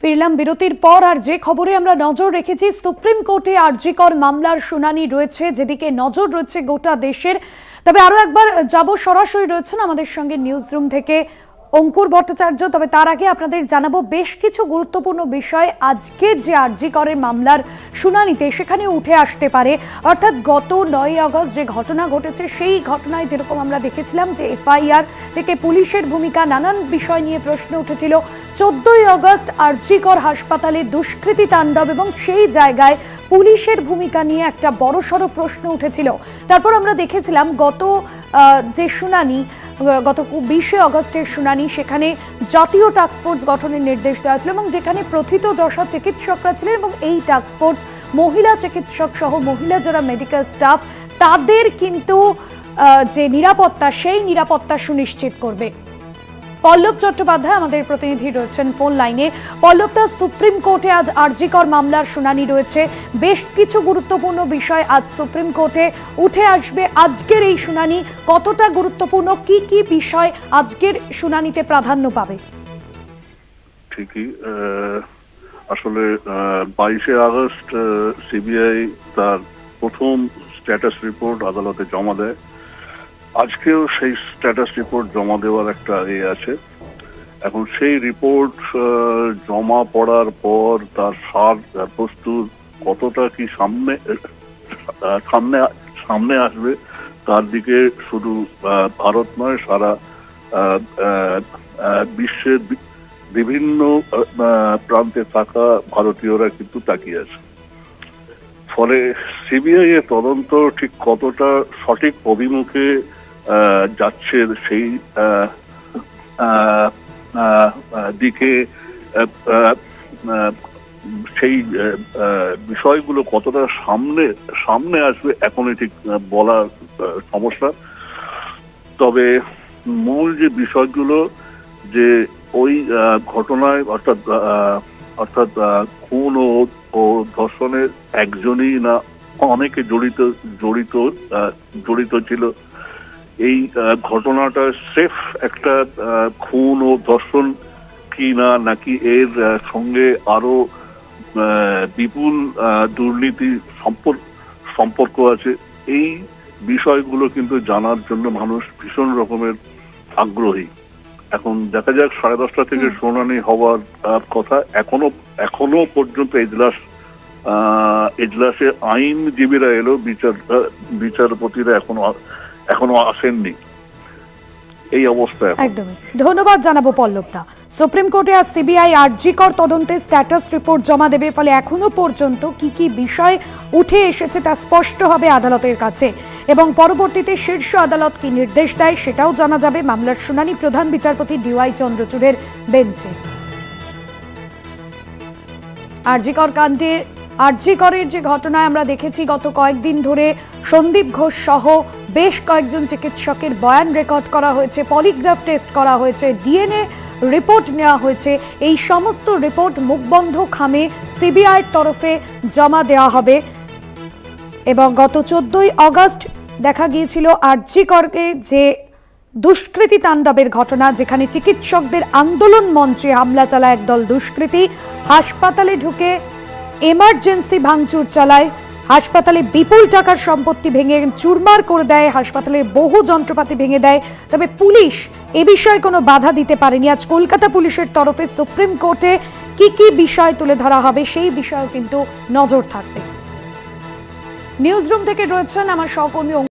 ফিরলাম বিরতির পর আর যে খবরে আমরা নজর রেখেছি সুপ্রিম কোর্টে আরজিকর মামলার শুনানি রয়েছে, যেদিকে নজর রয়েছে গোটা দেশের। তবে আরো একবার যাব, সরাসরি রয়েছেন আমাদের সঙ্গে নিউজ রুম থেকে অঙ্কুর ভট্টাচার্য। তবে তার আগে আপনাদের জানাবো বেশ কিছু গুরুত্বপূর্ণ বিষয় আজকে যে আরজিকরের মামলার শুনানিতে সেখানে উঠে আসতে পারে। অর্থাৎ গত 9 আগস্ট যে ঘটনা ঘটেছে সেই ঘটনায় যেরকম আমরা দেখেছিলাম যে এফআইআর থেকে পুলিশের ভূমিকা, নানান বিষয় নিয়ে প্রশ্ন উঠেছিল। 14 আগস্ট আরজিকর হাসপাতালে দুষ্কৃতী তাণ্ডব এবং সেই জায়গায় পুলিশের ভূমিকা নিয়ে একটা বড়সড় প্রশ্ন উঠেছিল। তারপর আমরা দেখেছিলাম গত যে শুনানি, গত 20 আগস্টের শুনানি, সেখানে জাতীয় টাস্কফোর্স গঠনের নির্দেশ দেওয়া ছিল এবং যেখানে প্রথিতযশা চিকিৎসকরা ছিলেন এবং এই টাস্কফোর্স মহিলা চিকিৎসক সহ মহিলা যারা মেডিকেল স্টাফ তাদের কিন্তু যে নিরাপত্তা সেই নিরাপত্তা সুনিশ্চিত করবে। পল্লব চট্টোপাধ্যায় আমাদের প্রতিনিধি রয়েছেন ফোন লাইনে। পল্লবদা, সুপ্রিম কোর্টে আজ আরজিকর মামলার শুনানি রয়েছে, বেশ কিছু গুরুত্বপূর্ণ বিষয় আজ সুপ্রিম কোর্টে উঠে আসবে। আজকের এই শুনানি কতটা গুরুত্বপূর্ণ, কি কি বিষয় আজকের শুনানিতে প্রাধান্য পাবে? ঠিকই, আসলে 22 আগস্ট সিবিআই তার প্রথম স্ট্যাটাস রিপোর্ট আদালতে জমা দেয়। আজকেও সেই স্ট্যাটাস রিপোর্ট জমা দেওয়ার একটা আছে। এখন সেই রিপোর্ট জমা পড়ার পর তার সার প্রস্তুত কতটা কি সামনে আসবে তার দিকে শুধু ভারত নয়, সারা বিশ্বের বিভিন্ন প্রান্তে থাকা ভারতীয়রা কিন্তু তাকিয়ে আছে। ফলে সিবিআই এর তদন্ত ঠিক কতটা সঠিক অভিমুখে যাচ্ছে সেই দিকে, সেই বিষয়গুলো কতটা সামনে আসবে এখনই ঠিক বলা সমস্যা। তবে মূল যে বিষয়গুলো, যে ওই ঘটনায় অর্থাৎ খুন ও ধর্ষণে একজনই না অনেকে জড়িত ছিল। এই ঘটনাটা স্রেফ একটা খুন ও ধর্ষণ কি না, নাকি এর সঙ্গে আরো বিপুল দুর্নীতি সম্পর্ক আছে, এই বিষয়গুলো কিন্তু জানার জন্য মানুষ ভীষণ রকমের আগ্রহী। এখন দেখা যাক, 10:30 থেকে শুনানি হওয়ার কথা। এখনো পর্যন্ত এজলাসে আইনজীবীরা এলো, বিচারপতিরা এখনো আসেননি। এই অবস্থায় একদমই ধন্যবাদ জানাবো পল্লবদা। সুপ্রিম কোর্টে আজ সিবিআই আরজিকর তদন্তে স্ট্যাটাস রিপোর্ট জমা দেবে। ফলে এখনো পর্যন্ত কি কি বিষয় উঠে এসেছে তা স্পষ্ট হবে আদালতের কাছে এবং পরবর্তীতে শীর্ষ আদালত কি নির্দেশ দেয় সেটাও জানা যাবে। মামলার শুনানি প্রধান বিচারপতি ডিওয়াই চন্দ্রচূড়ের বেঞ্চে। আরজিকর কাণ্ডে, আরজিকরের যে ঘটনায় আমরা দেখেছি গত কয়েকদিন ধরে সন্দীপ ঘোষ সহ বেশ কয়েকজন চিকিৎসকের বয়ান রেকর্ড করা হয়েছে, পলিগ্রাফ টেস্ট করা হয়েছে, ডিএনএ রিপোর্ট নেওয়া হয়েছে। এই সমস্ত রিপোর্ট মুখবন্ধ খামে সিবিআইয়ের তরফে জমা দেওয়া হবে এবং গত 14 আগস্ট দেখা গিয়েছিল আরজিকরকে যে দুষ্কৃতী তাণ্ডবের ঘটনা, যেখানে চিকিৎসকদের আন্দোলন মঞ্চে হামলা চালায় একদল দুষ্কৃতী, হাসপাতালে ঢুকে এমার্জেন্সি ভাঙচুর চালায়, হাসপাতালে বিপুল টাকার সম্পত্তি ভেঙে চুরমার করে দেয়, হাসপাতালের বহু যন্ত্রপাতি ভেঙে দেয়। তবে পুলিশ এ বিষয়ে কোনো বাধা দিতে পারেনি। আজ কলকাতা পুলিশের তরফে সুপ্রিম কোর্টে কি কি বিষয় তুলে ধরা হবে সেই বিষয়েও কিন্তু নজর থাকবে। নিউজ রুম থেকে রয়েছেন আমার সহকর্মী